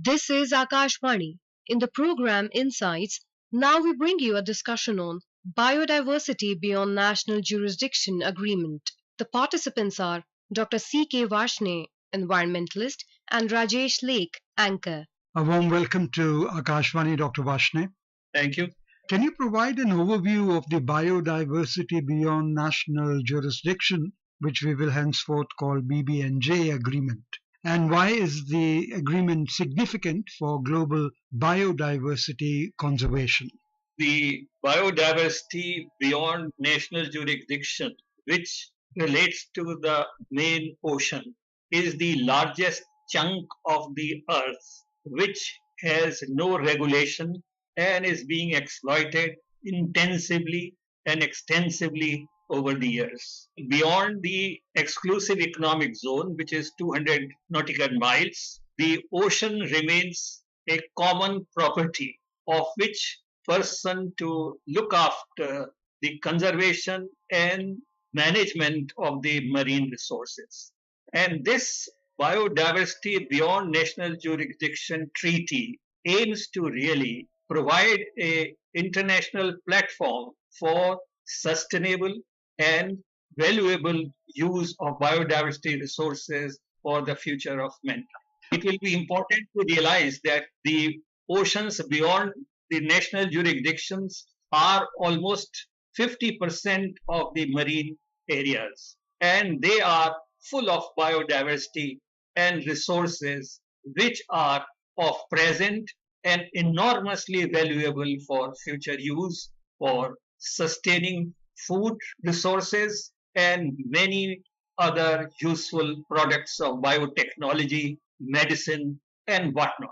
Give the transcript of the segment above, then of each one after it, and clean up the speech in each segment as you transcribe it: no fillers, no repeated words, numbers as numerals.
This is Akashvani. In the program Insights, now we bring you a discussion on Biodiversity Beyond National Jurisdiction Agreement. The participants are Dr. C.K. Varshney, environmentalist, and Rajesh Lake, anchor. A warm welcome to Akashvani, Dr. Varshney. Thank you. Can you provide an overview of the Biodiversity Beyond National Jurisdiction, which we will henceforth call BBNJ agreement? And why is the agreement significant for global biodiversity conservation? The biodiversity beyond national jurisdiction, which relates to the main ocean, is the largest chunk of the earth, which has no regulation and is being exploited intensively and extensively over the years. Beyond the exclusive economic zone, which is 200 nautical miles, the ocean remains a common property of which person to look after the conservation and management of the marine resources. And this Biodiversity Beyond National Jurisdiction Treaty aims to really provide an international platform for sustainable and valuable use of biodiversity resources for the future of mankind. It will be important to realize that the oceans beyond the national jurisdictions are almost 50% of the marine areas, and they are full of biodiversity and resources which are of present and enormously valuable for future use, for sustaining food resources and many other useful products of biotechnology, medicine, and whatnot.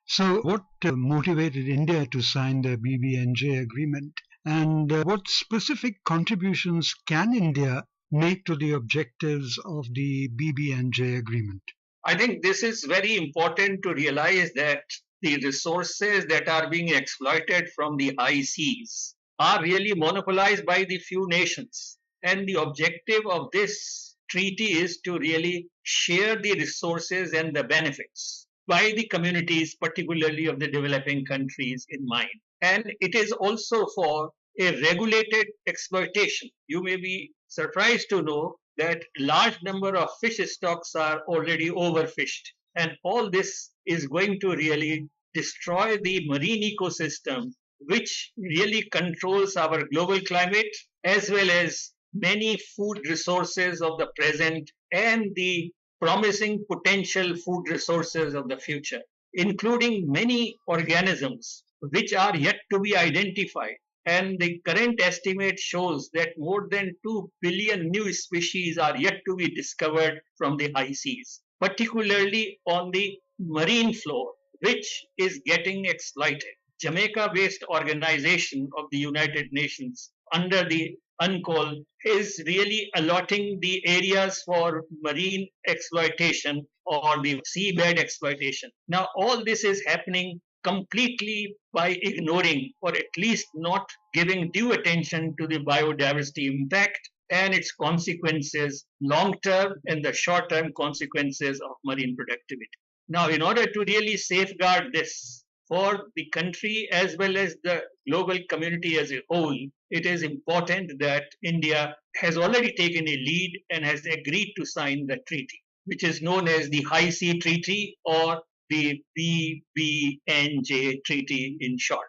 So, what motivated India to sign the BBNJ agreement, and what specific contributions can India make to the objectives of the BBNJ agreement? I think this is very important to realize that the resources that are being exploited from the high seas are really monopolized by the few nations. And the objective of this treaty is to really share the resources and the benefits by the communities, particularly of the developing countries in mind. And it is also for a regulated exploitation. You may be surprised to know that large number of fish stocks are already overfished. And all this is going to really destroy the marine ecosystem, which really controls our global climate as well as many food resources of the present and the promising potential food resources of the future, including many organisms which are yet to be identified. And the current estimate shows that more than 2 billion new species are yet to be discovered from the high seas, particularly on the marine floor, which is getting exploited. Jamaica-based organization of the United Nations under the UNCLOS is really allotting the areas for marine exploitation or the seabed exploitation. Now, all this is happening completely by ignoring or at least not giving due attention to the biodiversity impact and its consequences, long-term and the short-term consequences of marine productivity. Now, in order to really safeguard this for the country as well as the global community as a whole, it is important that India has already taken a lead and has agreed to sign the treaty, which is known as the High Sea Treaty or the BBNJ Treaty in short.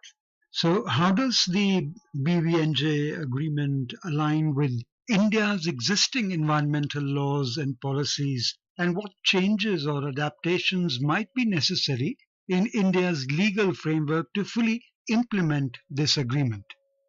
So, how does the BBNJ agreement align with India's existing environmental laws and policies, and what changes or adaptations might be necessary in India's legal framework to fully implement this agreement?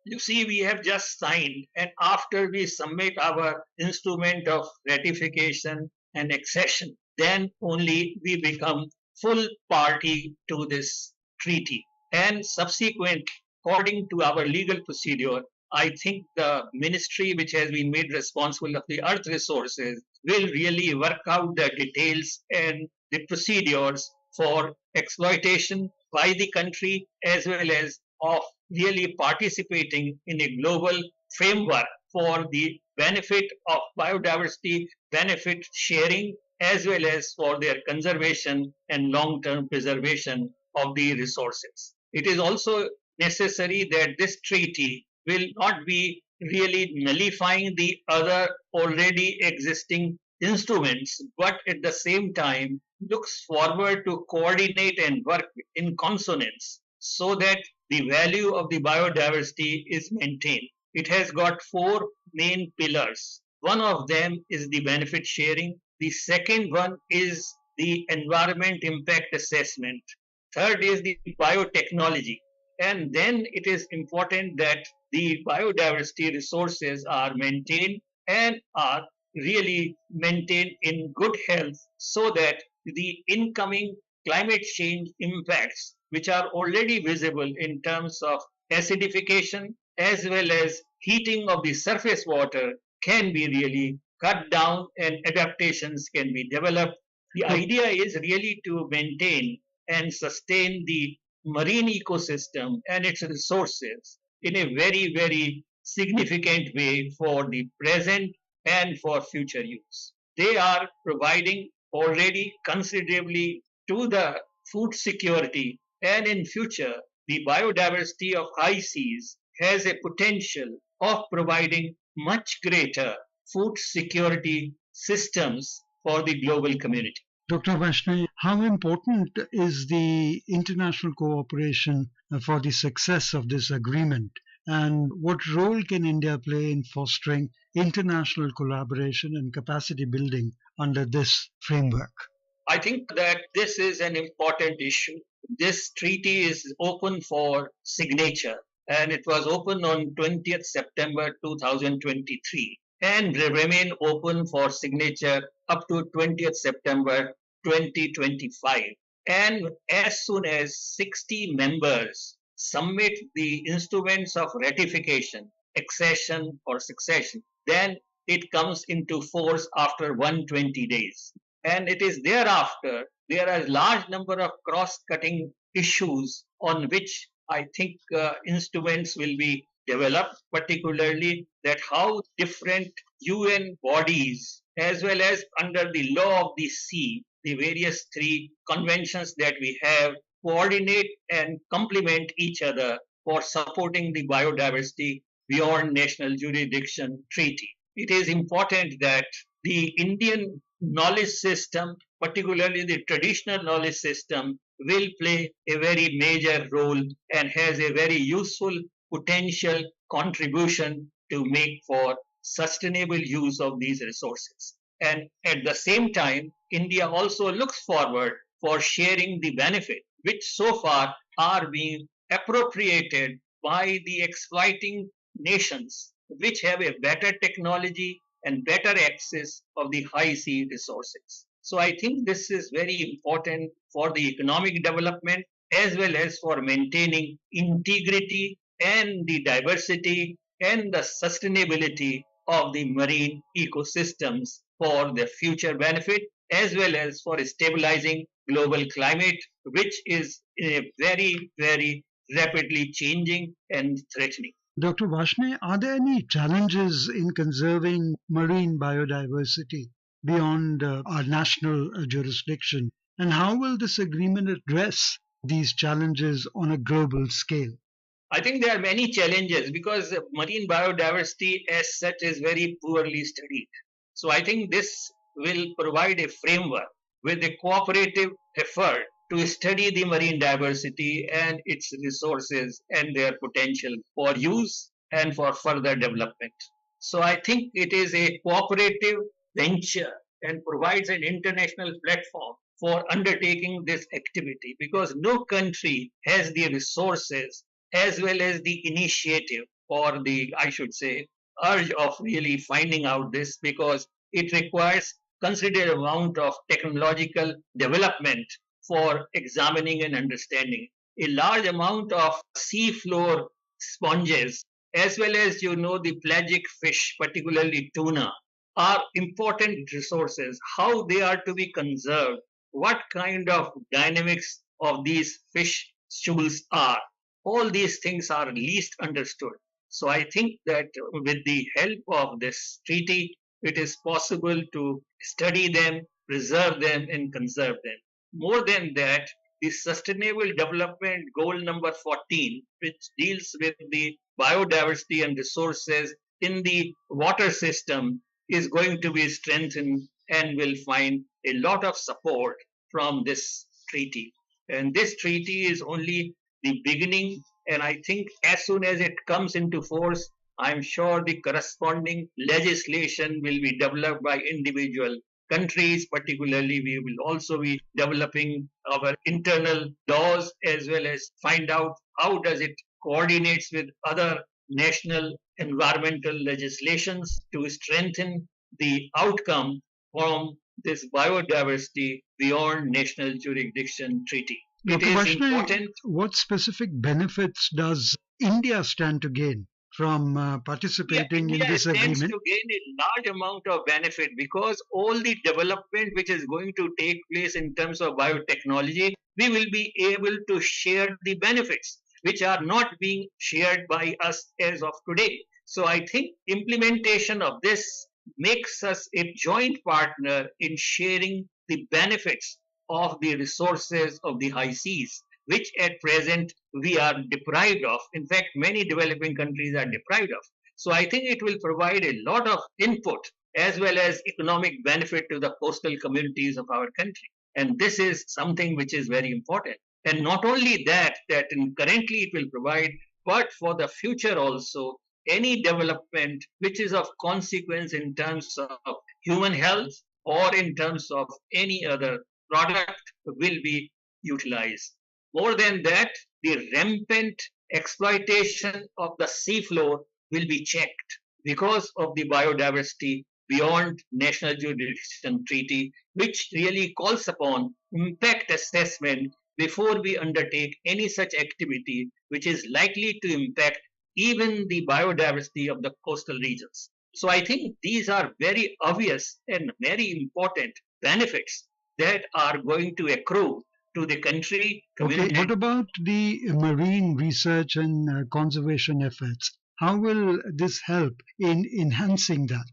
You see, we have just signed, and after we submit our instrument of ratification and accession, then only we become full party to this treaty. And subsequently, according to our legal procedure, I think the ministry which has been made responsible of the earth resources will really work out the details and the procedures for exploitation by the country as well as of really participating in a global framework for the benefit of biodiversity, benefit sharing, as well as for their conservation and long-term preservation of the resources. It is also necessary that this treaty will not be really nullifying the other already existing instruments, but at the same time looks forward to coordinate and work in consonance so that the value of the biodiversity is maintained. It has got four main pillars. One of them is the benefit sharing. The second one is the environment impact assessment. Third is the biotechnology. And then it is important that the biodiversity resources are maintained and are really maintained in good health so that the incoming climate change impacts, which are already visible in terms of acidification as well as heating of the surface water, can be really cut down and adaptations can be developed. The idea is really to maintain and sustain the marine ecosystem and its resources in a very, very significant way for the present and for future use. They are providing already considerably to the food security, and in future the biodiversity of high seas has a potential of providing much greater food security systems for the global community. Dr. Vaishnavi, how important is the international cooperation for the success of this agreement? And what role can India play in fostering international collaboration and capacity building under this framework? I think that this is an important issue. This treaty is open for signature and it was open on 20th September 2023 and remain open for signature up to 20th September 2025. And as soon as 60 members submit the instruments of ratification, accession or succession, then it comes into force after 120 days. And it is thereafter, there are a large number of cross-cutting issues on which I think instruments will be developed, particularly that how different UN bodies, as well as under the law of the sea, the various three conventions that we have, coordinate and complement each other for supporting the biodiversity beyond national jurisdiction treaty. It is important that the Indian knowledge system, particularly the traditional knowledge system, will play a very major role and has a very useful potential contribution to make for sustainable use of these resources. And at the same time, India also looks forward for sharing the benefit, which so far are being appropriated by the exploiting nations, which have a better technology and better access of the high sea resources. So I think this is very important for the economic development as well as for maintaining integrity and the diversity and the sustainability of the marine ecosystems for the future benefit as well as for stabilizing global climate, which is a very, very rapidly changing and threatening. Dr. Vaishnavi, are there any challenges in conserving marine biodiversity beyond our national jurisdiction? And how will this agreement address these challenges on a global scale? I think there are many challenges because marine biodiversity as such is very poorly studied. So I think this will provide a framework with a cooperative effort to study the marine diversity and its resources and their potential for use and for further development. So I think it is a cooperative venture and provides an international platform for undertaking this activity because no country has the resources as well as the initiative or the, I should say, urge of really finding out this because it requires considerable amount of technological development for examining and understanding. A large amount of sea floor sponges, as well as the pelagic fish, particularly tuna, are important resources. How they are to be conserved, what kind of dynamics of these fish stools are. All these things are least understood. So I think that with the help of this treaty, it is possible to study them preserve them and conserve them. More than that, the Sustainable Development Goal number 14, which deals with the biodiversity and resources in the water system, is going to be strengthened and will find a lot of support from this treaty. And this treaty is only the beginning, and I think as soon as it comes into force, I'm sure the corresponding legislation will be developed by individual countries. Particularly, we will also be developing our internal laws as well as find out how does it coordinates with other national environmental legislations to strengthen the outcome from this biodiversity beyond national jurisdiction treaty. It Dr. is Varshney, important. what specific benefits does India stand to gain from Yeah, participating in India this stands agreement? to gain a large amount of benefit because all the development which is going to take place in terms of biotechnology, we will be able to share the benefits which are not being shared by us as of today. So I think implementation of this makes us a joint partner in sharing the benefits of the resources of the high seas, which at present we are deprived of. In fact, many developing countries are deprived of. So I think it will provide a lot of input as well as economic benefit to the coastal communities of our country. And this is something which is very important. And not only that, currently it will provide, but for the future also, any development which is of consequence in terms of human health or in terms of any other product will be utilized. More than that, the rampant exploitation of the seafloor will be checked because of the biodiversity beyond national jurisdiction treaty, which really calls upon impact assessment before we undertake any such activity which is likely to impact even the biodiversity of the coastal regions. So I think these are very obvious and very important benefits that are going to accrue to the country, Okay, community. what about the marine research and conservation efforts? How will this help in enhancing that?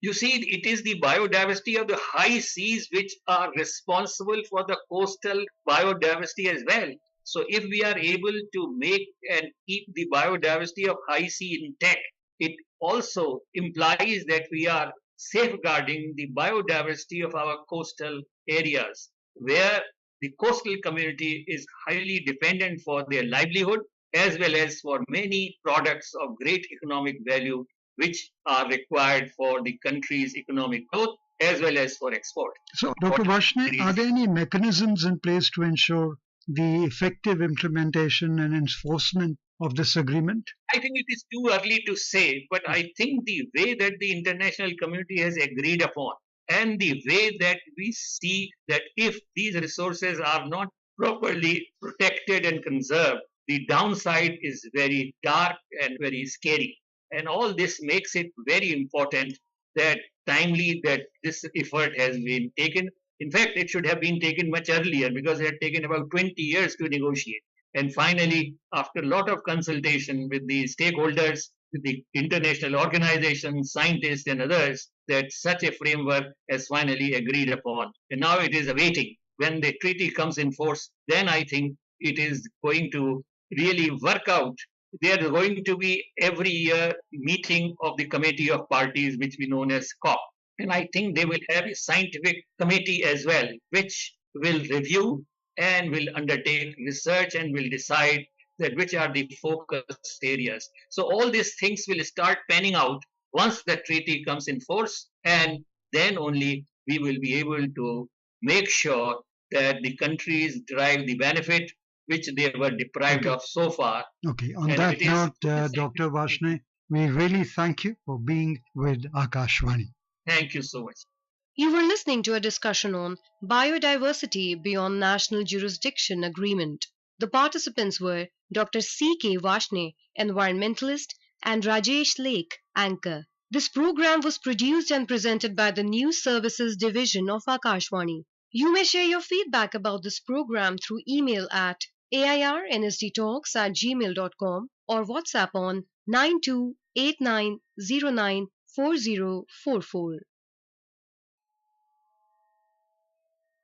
You see, it is the biodiversity of the high seas which are responsible for the coastal biodiversity as well. So, if we are able to make and keep the biodiversity of high sea intact, it also implies that we are safeguarding the biodiversity of our coastal areas, where the coastal community is highly dependent for their livelihood as well as for many products of great economic value which are required for the country's economic growth as well as for export. So, Dr. What Varshney, there are is, there any mechanisms in place to ensure the effective implementation and enforcement of this agreement? I think it is too early to say, but I think the way that the international community has agreed upon and the way that we see that if these resources are not properly protected and conserved, the downside is very dark and very scary. And all this makes it very important that timely that this effort has been taken. In fact, it should have been taken much earlier because it had taken about 20 years to negotiate. And finally, after a lot of consultation with the stakeholders, with the international organizations, scientists, and others, that such a framework has finally agreed upon. And now it is awaiting. When the treaty comes in force, then I think it is going to really work out. There is going to be every year meeting of the committee of parties, which we know as COP. And I think they will have a scientific committee as well, which will review and will undertake research and will decide that which are the focus areas. So all these things will start panning out once the treaty comes in force, and then only we will be able to make sure that the countries derive the benefit which they were deprived Okay. of so far. Okay, on And that it is note, this Dr. Varshney, we really thank you for being with Akashvani. Thank you so much. You were listening to a discussion on Biodiversity Beyond National Jurisdiction Agreement. The participants were Dr. C.K. Vashne, environmentalist, and Rajesh Lake, anchor. This program was produced and presented by the News Services Division of Akashvani. You may share your feedback about this program through email at airnsdtalks@gmail.com or WhatsApp on 9289094044.